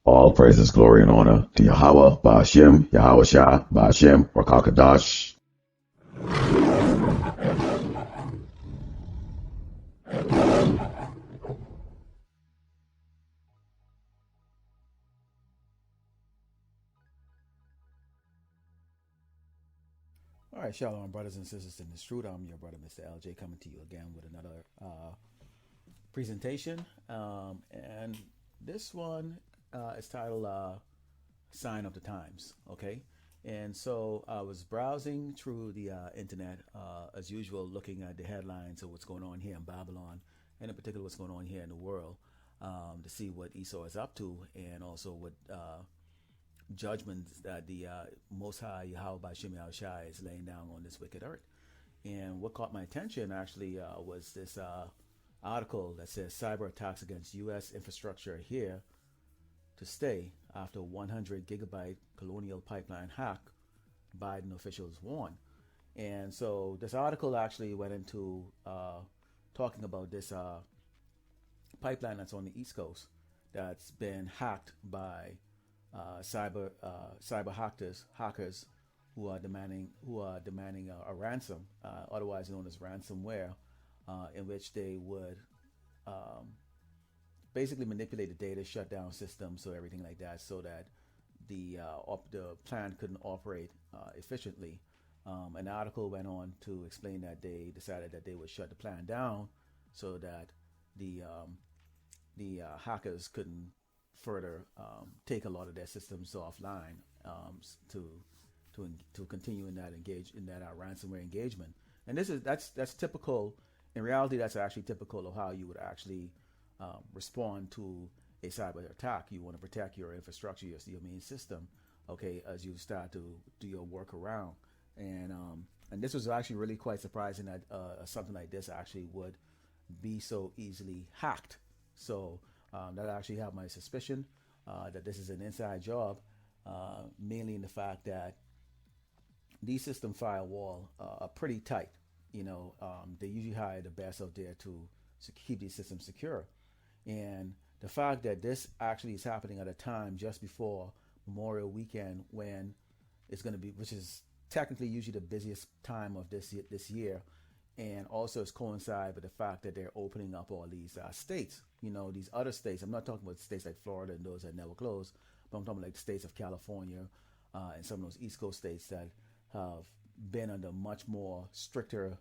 All praises, glory, and honor to Yahweh, Ba'ashem, Yahawashi, Ba'ashem, Rakakadash. All right, shalom, brothers and sisters in this truth. I'm your brother, Mr. LJ, coming to you again with another presentation. And this one is titled Sign of the Times, okay? And so I was browsing through the internet, as usual, looking at the headlines of what's going on here in Babylon, and in particular what's going on here in the world, to see what Esau is up to, and also what judgments that the Most High Yahweh by Shem Yahawashi is laying down on this wicked earth. And what caught my attention actually was this article that says cyber attacks against U.S. infrastructure here to stay after 100 gigabyte colonial pipeline hack, Biden officials warn. And so this article actually went into talking about this pipeline that's on the East Coast that's been hacked by cyber hackers who are demanding a ransom, otherwise known as ransomware, in which they would basically manipulate the data, shut down systems, so everything like that, so that the plan couldn't operate efficiently. An article went on to explain that they decided that they would shut the plan down so that the hackers couldn't further take a lot of their systems offline, to continue in that ransomware engagement. And that's typical. In reality, that's actually typical of how you would actually respond to a cyber attack. You want to protect your infrastructure, your main system, okay, as you start to do your work around. And this was actually really quite surprising that something like this actually would be so easily hacked. So that I actually have my suspicion that this is an inside job, mainly in the fact that these system firewall are pretty tight. They usually hire the best out there to keep these systems secure. And the fact that this actually is happening at a time just before Memorial Weekend, when it's going to be, which is technically usually the busiest time of this year, and also it's coincide with the fact that they're opening up all these states. These other states. I'm not talking about states like Florida and those that never closed, but I'm talking about like the states of California and some of those East Coast states that have been under much more stricter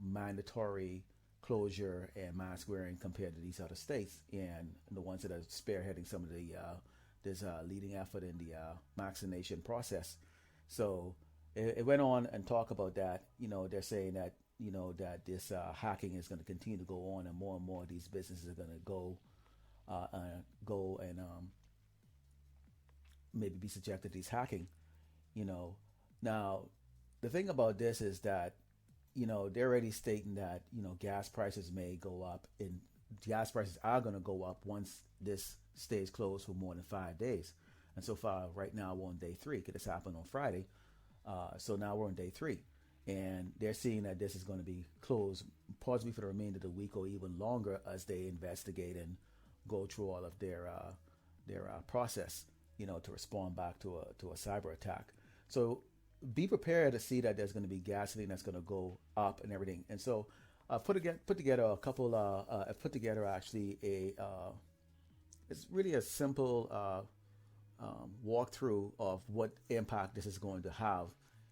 mandatory closure and mask wearing compared to these other states, and the ones that are spearheading some of the this leading effort in the vaccination process. So it went on and talk about that. They're saying that that this hacking is going to continue to go on, and more of these businesses are going to go and maybe be subjected to these hacking. Now the thing about this is that they're already stating that gas prices may go up, and gas prices are going to go up once this stays closed for more than 5 days. And so far, right now we're on day 3. Could this happen on Friday? So now we're on day 3, and they're seeing that this is going to be closed possibly for the remainder of the week or even longer as they investigate and go through all of their process, to respond back to a cyber attack. So be prepared to see that there's going to be gasoline that's going to go up and everything. And so put together a couple. I've put together actually it's really a simple walkthrough of what impact this is going to have,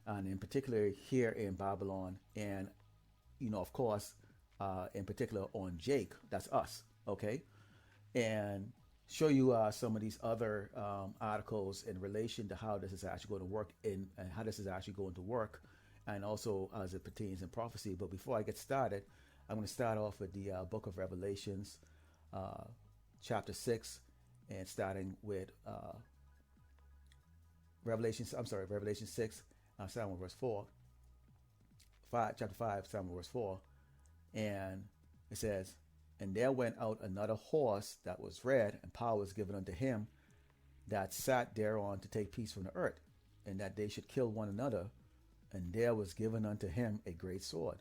and in particular here in Babylon, and of course, in particular on Jake. That's us, okay, and show you some of these other articles in relation to how this is actually going to work and how this is actually going to work, and also as it pertains in prophecy. But before I get started, I'm going to start off with the book of Revelations, chapter 6, and starting with Revelation 6, starting with verse 4. Chapter 5, starting with verse 4. And it says, "And there went out another horse that was red, and power was given unto him that sat thereon to take peace from the earth, and that they should kill one another. And there was given unto him a great sword.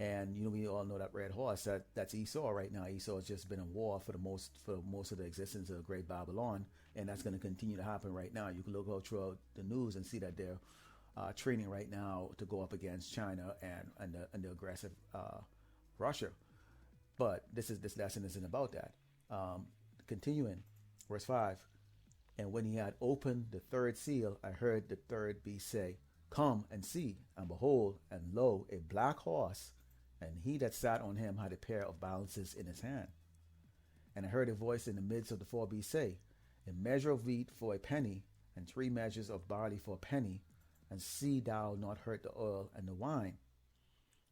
And we all know that red horse, that's Esau right now. Esau has just been in war for most of the existence of Great Babylon, and that's going to continue to happen right now. You can go through the news and see that they're training right now to go up against China and the aggressive Russia. But this lesson isn't about that. Continuing, verse 5. And when he had opened the third seal, I heard the third beast say, Come and see. And behold, and lo, a black horse, and he that sat on him had a pair of balances in his hand. And I heard a voice in the midst of the four beasts say, A measure of wheat for a penny, and 3 measures of barley for a penny, and see thou not hurt the oil and the wine.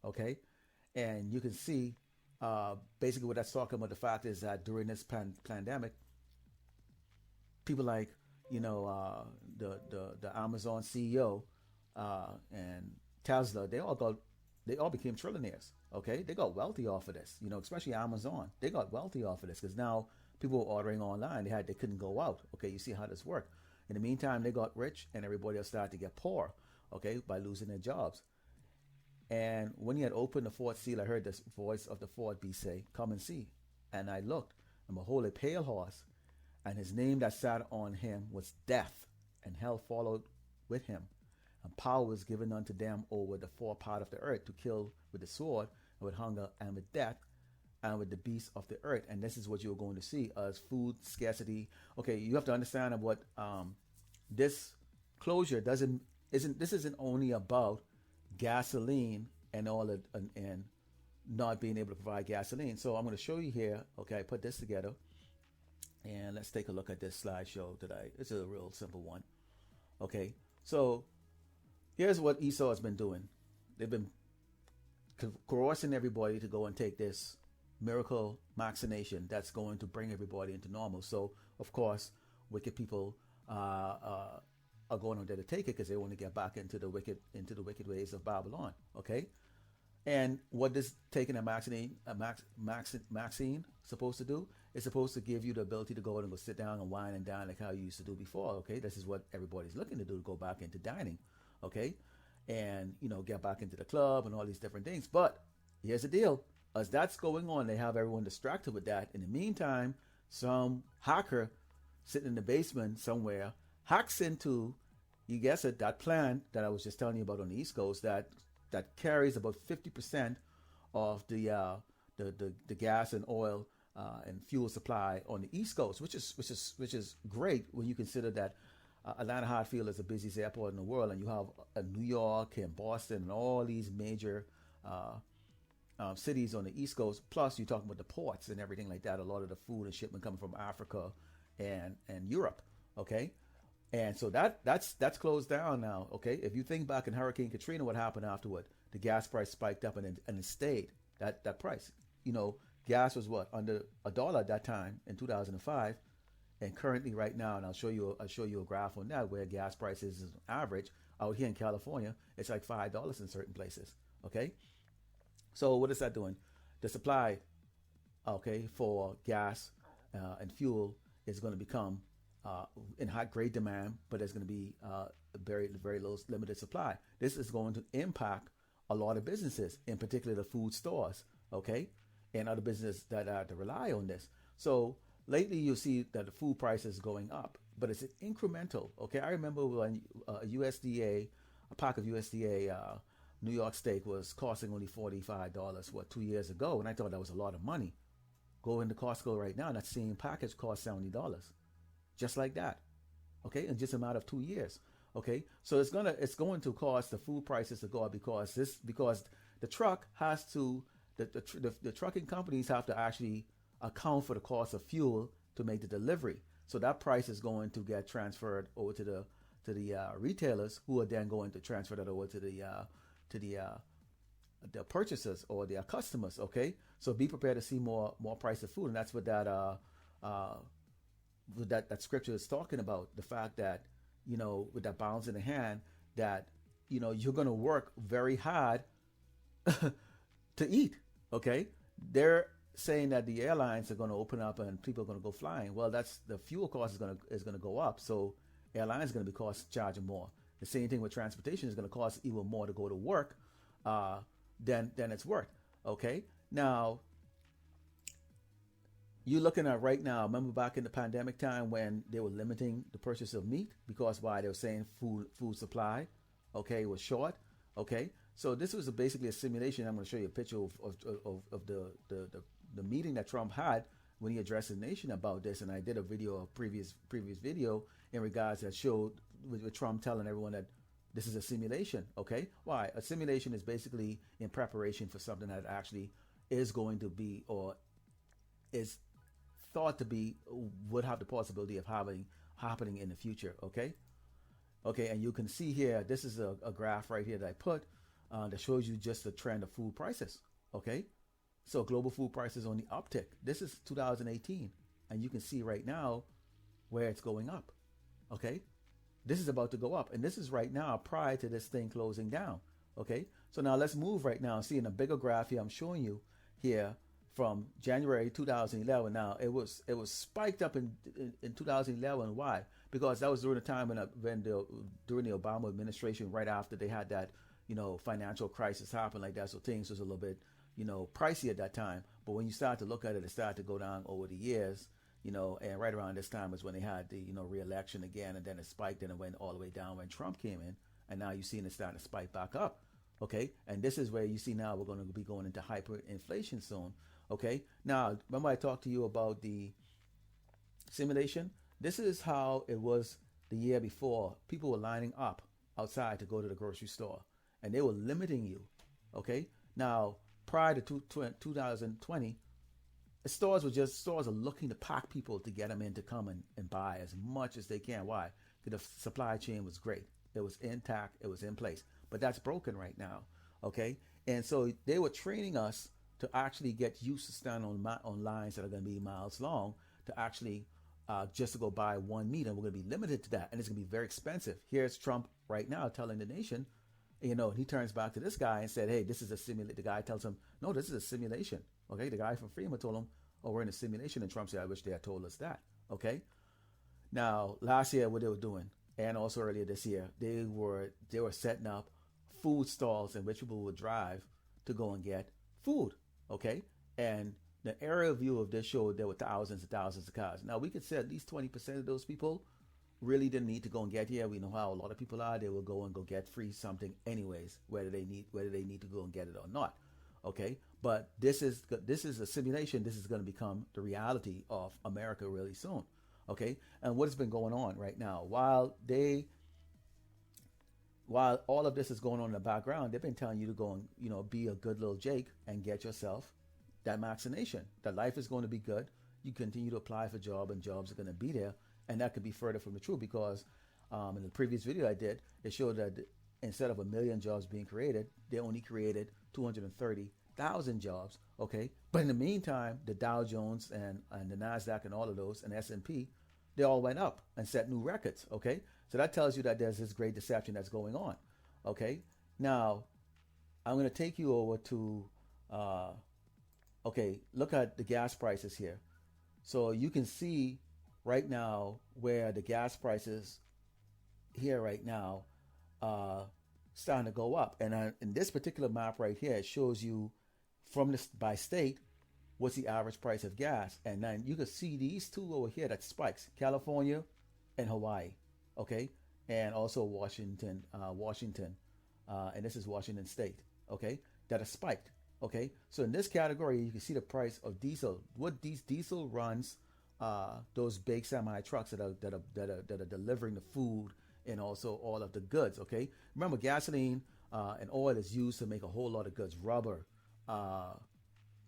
Okay? And you can see basically what that's talking about. The fact is that during this pandemic, people like, the Amazon CEO and Tesla, they all became trillionaires. Okay, they got wealthy off of this. Especially Amazon, they got wealthy off of this because now people were ordering online. They couldn't go out. Okay, you see how this worked. In the meantime, they got rich, and everybody else started to get poor. Okay, by losing their jobs. And when he had opened the fourth seal, I heard the voice of the fourth beast say, Come and see. And I looked, and behold, a pale horse, and his name that sat on him was Death, and hell followed with him. And power was given unto them over the four part of the earth to kill with the sword, and with hunger, and with death, and with the beasts of the earth. And this is what you're going to see as food scarcity. Okay, you have to understand what this closure isn't only about gasoline and and not being able to provide gasoline. So I'm going to show you here. Okay, I put this together, and let's take a look at this slideshow today. It's a real simple one. Okay, so here's what Esau has been doing. They've been coercing everybody to go and take this miracle vaccination that's going to bring everybody into normal. So of course, wicked people are going on there to take it because they want to get back into the wicked ways of Babylon. Okay, and what this taking a vaccine supposed to do? It's supposed to give you the ability to go and go sit down and wine and dine like how you used to do before. Okay, this is what everybody's looking to do, to go back into dining. Okay, and get back into the club and all these different things. But here's the deal: as that's going on, they have everyone distracted with that. In the meantime, some hacker sitting in the basement somewhere hacks into, you guess it, that plant that I was just telling you about on the East Coast that carries about 50% of the gas and oil and fuel supply on the East Coast, which is great when you consider that Atlanta Hartsfield is the busiest airport in the world, and you have New York and Boston and all these major cities on the East Coast. Plus, you're talking about the ports and everything like that. A lot of the food and shipment coming from Africa and Europe. Okay. And so that's closed down now. Okay, if you think back in Hurricane Katrina, what happened afterward? The gas price spiked up and it stayed that price. Gas was what, under $1 at that time in 2005, and currently right now, and I'll show you a graph on that where gas prices is average out here in California. It's like $5 in certain places. Okay, so what is that doing? The supply, okay, for gas and fuel is going to become in great demand, but there's going to be very, very low, limited supply. This is going to impact a lot of businesses, in particular the food stores, okay, and other businesses that rely on this. So lately, you see that the food price is going up, but it's incremental. Okay, I remember when a pack of USDA New York steak was costing only $45. 2 years ago, and I thought that was a lot of money. Go into Costco right now, and that same package costs $70. Just like that, okay, in just a matter of 2 years, okay. So it's going to cause the food prices to go up because the truck has to the trucking companies have to actually account for the cost of fuel to make the delivery. So that price is going to get transferred over to the retailers, who are then going to transfer that over to the purchasers or their customers. Okay, so be prepared to see more price of food, and that's what that scripture is talking about. The fact that with that balance in the hand, that you're going to work very hard to eat. Okay, they're saying that the airlines are going to open up and people are going to go flying. Well, that's the fuel cost is going to go up, so airlines are going to be charging more. The same thing with transportation is going to cost even more to go to work than it's worth. Okay, now you're looking at right now. Remember back in the pandemic time when they were limiting the purchase of meat because why they were saying food supply, okay, was short. Okay, so this was basically a simulation. I'm going to show you a picture of the meeting that Trump had when he addressed the nation about this, and I did a video, a previous video in regards that showed with Trump telling everyone that this is a simulation. Okay, why? A simulation is basically in preparation for something that actually is going to be or is thought to be would have the possibility of happening in the future. Okay, and you can see here, this is a graph right here that I put that shows you just the trend of food prices. Okay, so global food prices on the uptick. This is 2018, and you can see right now where it's going up. Okay, this is about to go up, and this is right now prior to this thing closing down. Okay, so now let's move right now. See in a bigger graph here, I'm showing you here from January 2011. Now it was spiked up in 2011. Why? Because that was during the time during the Obama administration, right after they had that financial crisis happen like that. So things was a little bit pricey at that time. But when you start to look at it, it started to go down over the years. And right around this time is when they had the re-election again, and then it spiked and it went all the way down when Trump came in, and now you're seeing it starting to spike back up. Okay, and this is where you see now we're going to be going into hyperinflation soon. Okay, now remember I talked to you about the simulation. This is how it was the year before. People were lining up outside to go to the grocery store, and they were limiting you. Okay, now prior to 2020, stores are looking to pack people to get them in to come and buy as much as they can. Why? Because the supply chain was great. It was intact. It was in place. But that's broken right now. Okay, and so they were training us to actually get used to standing on lines that are going to be miles long to actually just to go buy one meat, and we're going to be limited to that, and it's going to be very expensive. Here's Trump right now telling the nation, he turns back to this guy and said, hey, this is a simulation. The guy tells him, no, this is a simulation. Okay, the guy from Freeman told him, oh, we're in a simulation, and Trump said, I wish they had told us that. Okay, now last year what they were doing, and also earlier this year, they were setting up food stalls in which people would drive to go and get food. Okay, and the aerial view of this showed there were thousands and thousands of cars. Now we could say at least 20% of those people really didn't need to go and get here. We know how a lot of people are. They will go and go get free something anyways, whether they need to go and get it or not. Okay, but this is a simulation. This is going to become the reality of America really soon. Okay, and what has been going on right now while all of this is going on in the background, they've been telling you to go and be a good little Jake and get yourself that vaccination. That life is going to be good. You continue to apply for job, and jobs are going to be there, and that could be further from the truth because in the previous video I did, it showed that instead of 1 million jobs being created, they only created 230,000 jobs. Okay, but in the meantime, the Dow Jones and the Nasdaq and all of those and S&P, they all went up and set new records. Okay, so that tells you that there's this great deception that's going on. Okay, now I'm going to take you over to look at the gas prices here. So you can see right now where the gas prices here right now starting to go up. And in this particular map right here, it shows you from this by state what's the average price of gas. And then you can see these two over here that spikes, California and Hawaii. Okay, and also Washington, and this is Washington State. Okay, that are spiked. Okay, so in this category, you can see the price of diesel. What these diesel runs, those big semi trucks that are delivering the food and also all of the goods. Okay, remember gasoline and oil is used to make a whole lot of goods: rubber,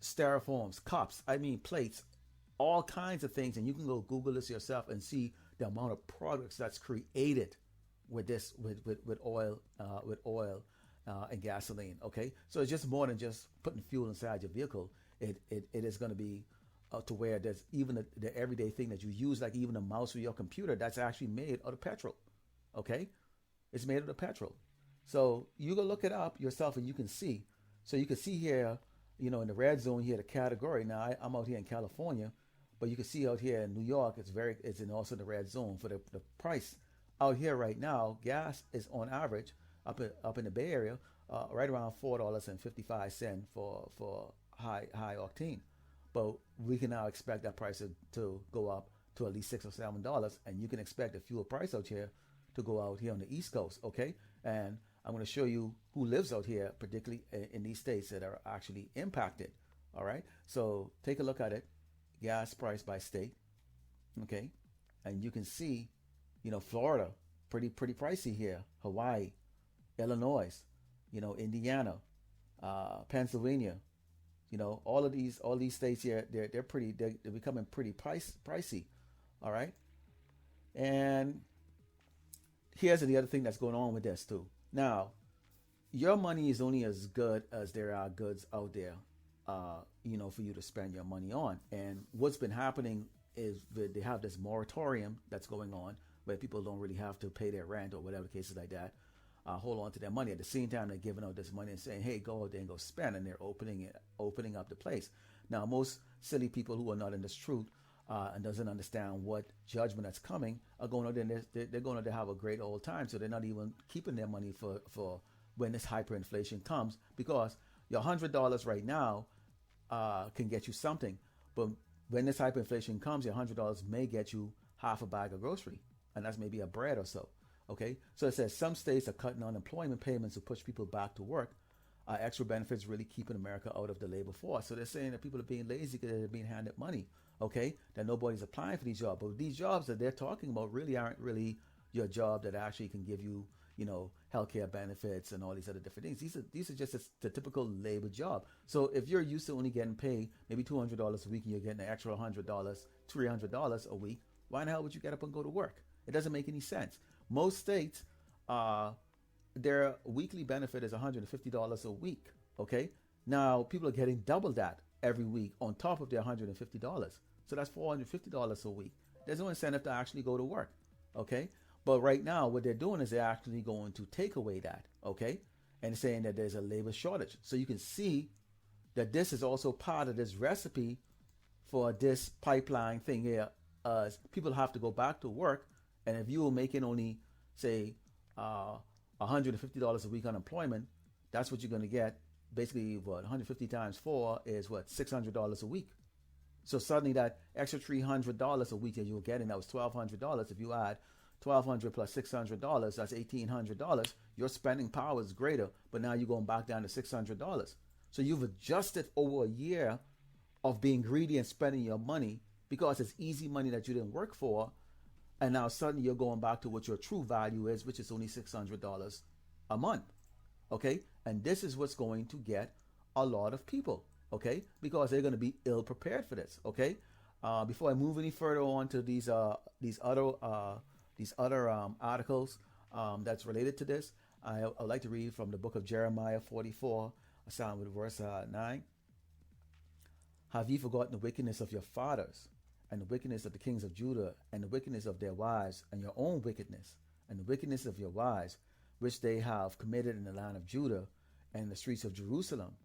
styrofoams, cups. plates, all kinds of things. And you can go Google this yourself and see the amount of products that's created with this with oil and gasoline. Okay, so it's just more than just putting fuel inside your vehicle. It is going to be to where there's even the everyday thing that you use, like even a mouse for your computer, that's actually made out of petrol. Okay, it's made out of petrol. So you go look it up yourself and you can see. So you can see here, in the red zone here, the category. Now I'm out here in California, but you can see out here in New York, it's also in the red zone for the price out here right now. Gas is on average up in the Bay Area right around $4.55 for high octane. But we can now expect that price to go up to at least $6 or $7, and you can expect the fuel price out here to go out here on the East Coast, okay? And I'm going to show you who lives out here, particularly in these states that are actually impacted, all right? So take a look at it, gas price by state, okay? And you can see, Florida, pretty pricey here, Hawaii, Illinois, Indiana, Pennsylvania, all these states here, they're becoming pretty pricey, all right? And here's the other thing that's going on with this too. Now, your money is only as good as there are goods out there, for you to spend your money on. And what's been happening is that they have this moratorium that's going on where people don't really have to pay their rent or whatever cases like that. Hold on to their money. At the same time, they're giving out this money and saying, "Hey, go out there and go spend," and they're opening up the place. Now, most silly people who are not in this truth and doesn't understand what judgment that's coming are going out there and they're going out there to have a great old time. So they're not even keeping their money for when this hyperinflation comes, because your $100 right now can get you something, but when this hyperinflation comes, your $100 may get you half a bag of grocery, and that's maybe a bread or so. Okay, so it says some states are cutting unemployment payments to push people back to work. Extra benefits really keeping America out of the labor force. So they're saying that people are being lazy because they're being handed money. Okay, that nobody's applying for these jobs. But these jobs that they're talking about really aren't really your job that actually can give you, healthcare benefits and all these other different things. These are just the typical labor job. So if you're used to only getting paid maybe $200 a week and you're getting an extra $100, $300 a week, why in the hell would you get up and go to work? It doesn't make any sense. Most states, their weekly benefit is $150 a week. Okay, now people are getting double that every week on top of their $150. So that's $450 a week. There's no incentive to actually go to work. Okay, but right now what they're doing is they're actually going to take away that. Okay, and saying that there's a labor shortage. So you can see that this is also part of this recipe for this pipeline thing here. People have to go back to work. And if you were making only, say, $150 a week unemployment, that's what you're going to get. Basically, 150 times 4 is $600 a week. So suddenly that extra $300 a week that you were getting, that was $1,200. If you add $1,200 plus $600, that's $1,800. Your spending power is greater, but now you're going back down to $600. So you've adjusted over a year of being greedy and spending your money because it's easy money that you didn't work for. And now suddenly you're going back to what your true value is, which is only $600 a month. Okay? And this is what's going to get a lot of people. Okay? Because they're going to be ill prepared for this. Okay? Before I move any further on to these other articles that's related to this, I'd like to read from the book of Jeremiah 44, starting with verse 9. Have ye forgotten the wickedness of your fathers, and the wickedness of the kings of Judah, and the wickedness of their wives, and your own wickedness, and the wickedness of your wives, which they have committed in the land of Judah, and in the streets of Jerusalem?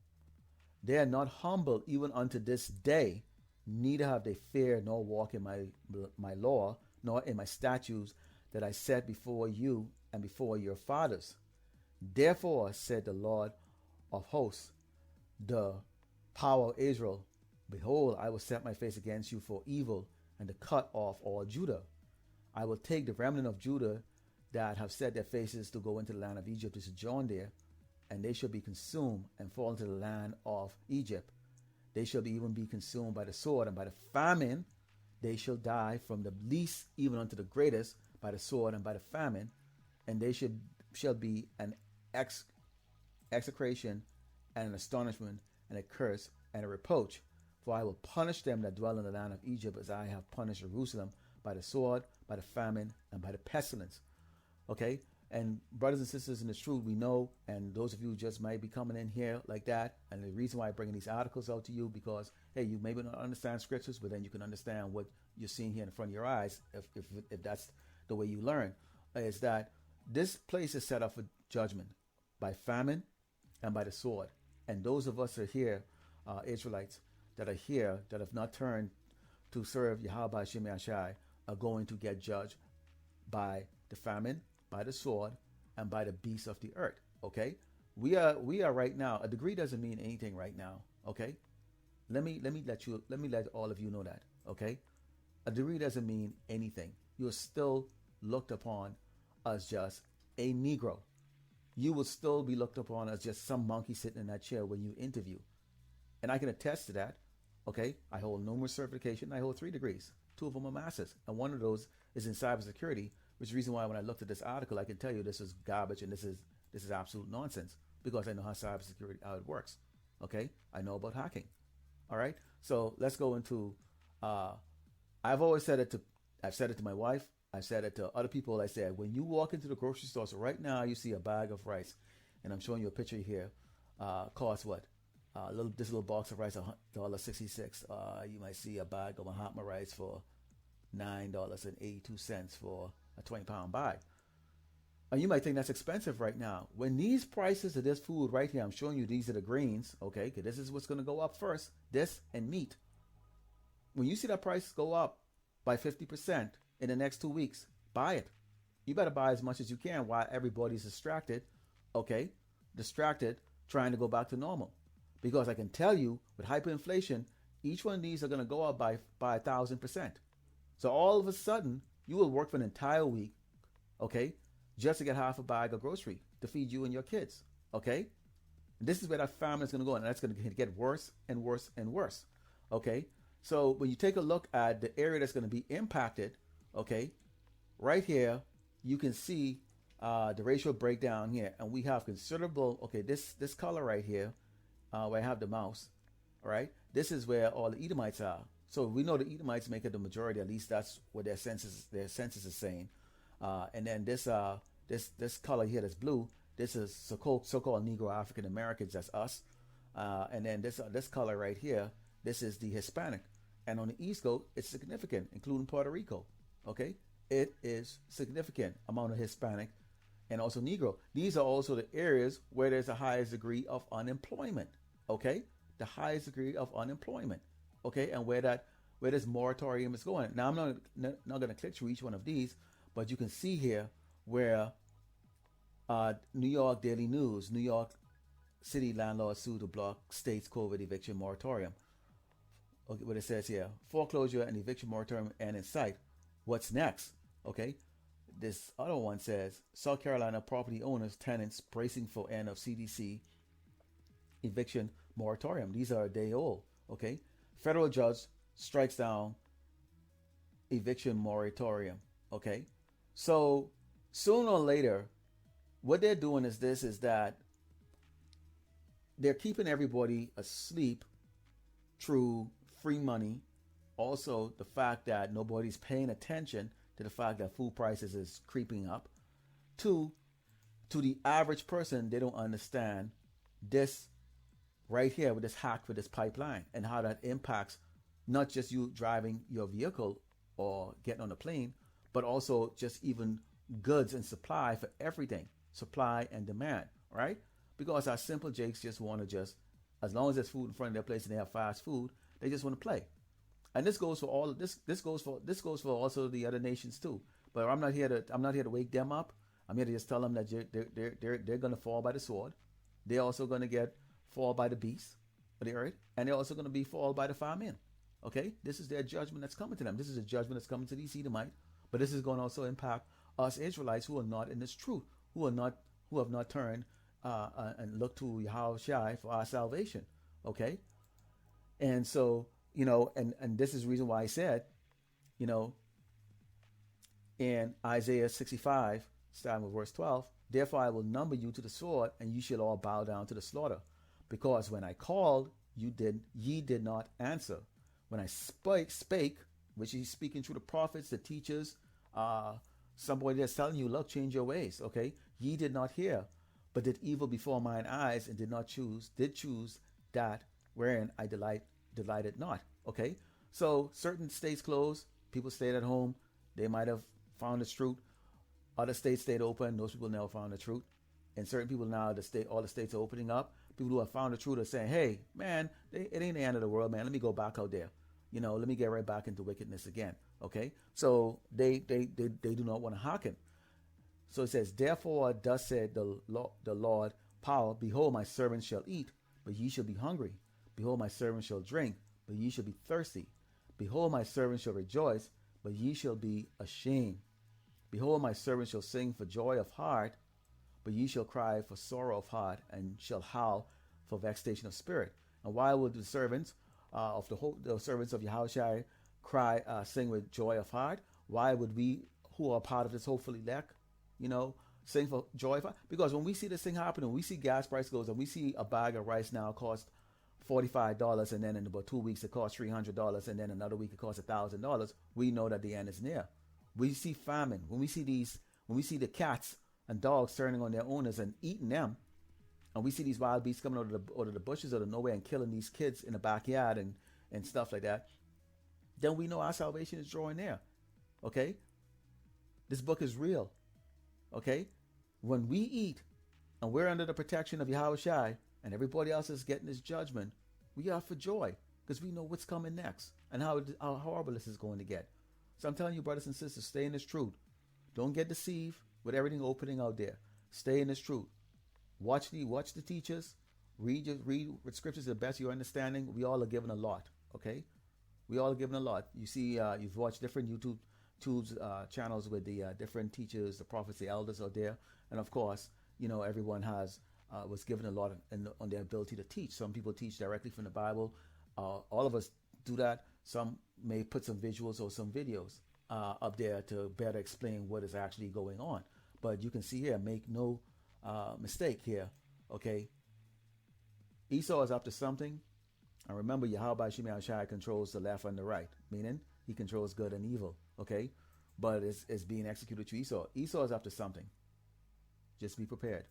They are not humble even unto this day, neither have they feared nor walk in my law, nor in my statutes that I set before you and before your fathers. Therefore, said the Lord of hosts, the power of Israel, behold, I will set my face against you for evil, and to cut off all Judah. I will take the remnant of Judah that have set their faces to go into the land of Egypt to sojourn there, and they shall be consumed and fall into the land of Egypt. They shall even be consumed by the sword and by the famine. They shall die from the least even unto the greatest by the sword and by the famine, and they shall be an execration and an astonishment and a curse and a reproach. For I will punish them that dwell in the land of Egypt as I have punished Jerusalem by the sword, by the famine, and by the pestilence. Okay? And brothers and sisters in the truth, we know, and those of you who just might be coming in here like that, and the reason why I'm bringing these articles out to you, because, hey, you maybe not understand scriptures, but then you can understand what you're seeing here in front of your eyes, if that's the way you learn, is that this place is set up for judgment by famine and by the sword. And those of us who are here, Israelites, that are here, that have not turned to serve Yahawashi are going to get judged by the famine, by the sword, and by the beasts of the earth. Okay? We are right now. A degree doesn't mean anything right now. Okay, let all of you know that. Okay, a degree doesn't mean anything. You're still looked upon as just a Negro. You will still be looked upon as just some monkey sitting in that chair when you interview. And I can attest to that. Okay, I hold numerous certifications. I hold 3 degrees. 2 of them are masters, and one of those is in cybersecurity. Which is the reason why when I looked at this article, I can tell you this is garbage and this is absolute nonsense because I know how it works. Okay, I know about hacking. All right, so let's go into. I've always said it to. I've said it to my wife. I've said it to other people. I said when you walk into the grocery store, so right now you see a bag of rice, and I'm showing you a picture here. Costs what? This little box of rice, $1.66. You might see a bag of Mahatma rice for $9.82 for a 20-pound bag. And you might think that's expensive right now. When these prices of this food right here, I'm showing you these are the greens, okay? Because this is what's going to go up first. This and meat. When you see that price go up by 50% in the next 2 weeks, buy it. You better buy as much as you can while everybody's distracted, okay? Distracted, trying to go back to normal. Because I can tell you, with hyperinflation, each one of these are going to go up by 1,000%. So all of a sudden, you will work for an entire week, okay, just to get half a bag of grocery to feed you and your kids, okay? This is where that famine is going to go, and that's going to get worse and worse and worse, okay? So when you take a look at the area that's going to be impacted, okay, right here, you can see the racial breakdown here, and we have considerable, okay, this color right here, where I have the mouse, all right, this is where all the Edomites are. So we know the Edomites make it the majority. At least that's what their census is saying. And then this color here that's blue, this is so-called Negro African Americans. That's us. And then this color right here, this is the Hispanic. And on the East Coast, it's significant, including Puerto Rico. Okay, it is significant amount of Hispanic and also Negro. These are also the areas where there's the highest degree of unemployment. Okay, the highest degree of unemployment. Okay, and where this moratorium is going. Now I'm not going to click through each one of these, but you can see here where New York Daily News, New York City landlord sued to block state's COVID eviction moratorium. Okay, what it says here: foreclosure and eviction moratorium and in sight. What's next? Okay, this other one says South Carolina property owners, tenants bracing for end of CDC eviction moratorium. These are a day old. Okay. Federal judge strikes down eviction moratorium. Okay. So sooner or later, what they're doing is that they're keeping everybody asleep through free money. Also, the fact that nobody's paying attention to the fact that food prices is creeping up. To the average person, they don't understand this right here with this hack for this pipeline and how that impacts not just you driving your vehicle or getting on a plane, but also just even goods and supply for everything, supply and demand, right? Because our simple jakes just want to just, as long as there's food in front of their place and they have fast food, they just want to play. And this goes for all of this. This goes for also the other nations too. But I'm not here to wake them up. I'm here to just tell them that they're going to fall by the sword. They're also going to fall by the beast of the earth, and they're also going to be fall by the famine. Okay, this is their judgment that's coming to them. This is a judgment that's coming to these Edomites, but this is going to also impact us Israelites who are not in this truth, who have not turned and looked to Yahawashi for our salvation. Okay, and so and this is the reason why I said, in Isaiah 65, starting with verse 12, therefore I will number you to the sword, and you shall all bow down to the slaughter. Because when I called, ye did not answer. When I spake, which he's speaking through the prophets, the teachers, somebody that's telling you, look, change your ways, okay? Ye did not hear, but did evil before mine eyes, and did choose that wherein I delighted not, okay? So certain states closed, people stayed at home, they might have found the truth. Other states stayed open, those people never found the truth. And certain people now, all the states are opening up. People who have found the truth are saying, hey, man, it ain't the end of the world, man. Let me go back out there. Let me get right back into wickedness again. Okay? So they do not want to hearken. So it says, therefore, thus said the Lord, power. Behold, my servants shall eat, but ye shall be hungry. Behold, my servants shall drink, but ye shall be thirsty. Behold, my servants shall rejoice, but ye shall be ashamed. Behold, my servants shall sing for joy of heart, but ye shall cry for sorrow of heart, and shall howl for vexation of spirit. And why would the servants the servants of Yahawashi cry, sing with joy of heart? Why would we, who are part of this hopeful elect, sing for joy of heart? Because when we see this thing happening, we see gas price goes, and we see a bag of rice now cost $45, and then in about 2 weeks it costs $300, and then another week it costs $1,000. We know that the end is near. We see famine. When we see the cats and dogs turning on their owners and eating them, and we see these wild beasts coming out of the bushes out of nowhere and killing these kids in the backyard and stuff like that, then we know our salvation is drawing near. Okay? This book is real. Okay? When we eat and we're under the protection of Yahawashi and everybody else is getting this judgment, we are for joy because we know what's coming next and how horrible this is going to get. So I'm telling you, brothers and sisters, stay in this truth. Don't get deceived with everything opening out there. Stay in this truth. Watch the teachers. Read with scriptures to the best of your understanding. We all are given a lot. Okay? We all are given a lot. You see, you've watched different YouTube channels with the different teachers, the prophets, the elders out there, and of course, everyone was given a lot on their ability to teach. Some people teach directly from the Bible. All of us do that. Some may put some visuals or some videos up there to better explain what is actually going on. But you can see here, make no mistake here. Okay, Esau is up to something. And remember, Yahawashi controls the left and the right, meaning he controls good and evil, okay? But it's being executed through Esau. Esau is up to something. Just be prepared.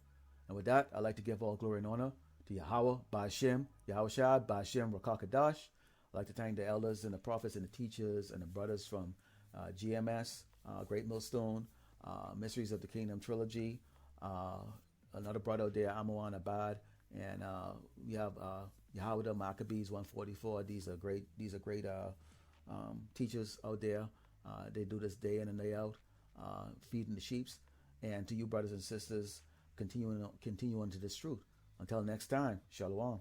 And with that, I'd like to give all glory and honor to Yahweh, Ba'ashem, Yahawashi, Ba'ashem, Rakakadash. I'd like to thank the elders and the prophets and the teachers and the brothers from GMS, Great Millstone, Mysteries of the Kingdom Trilogy, another brother out there, Amawan Abad, and we have Yahweh Maccabees 144. These are great teachers out there. They do this day in and day out, feeding the sheeps. And to you, brothers and sisters, continue into this truth. Until next time, Shalom.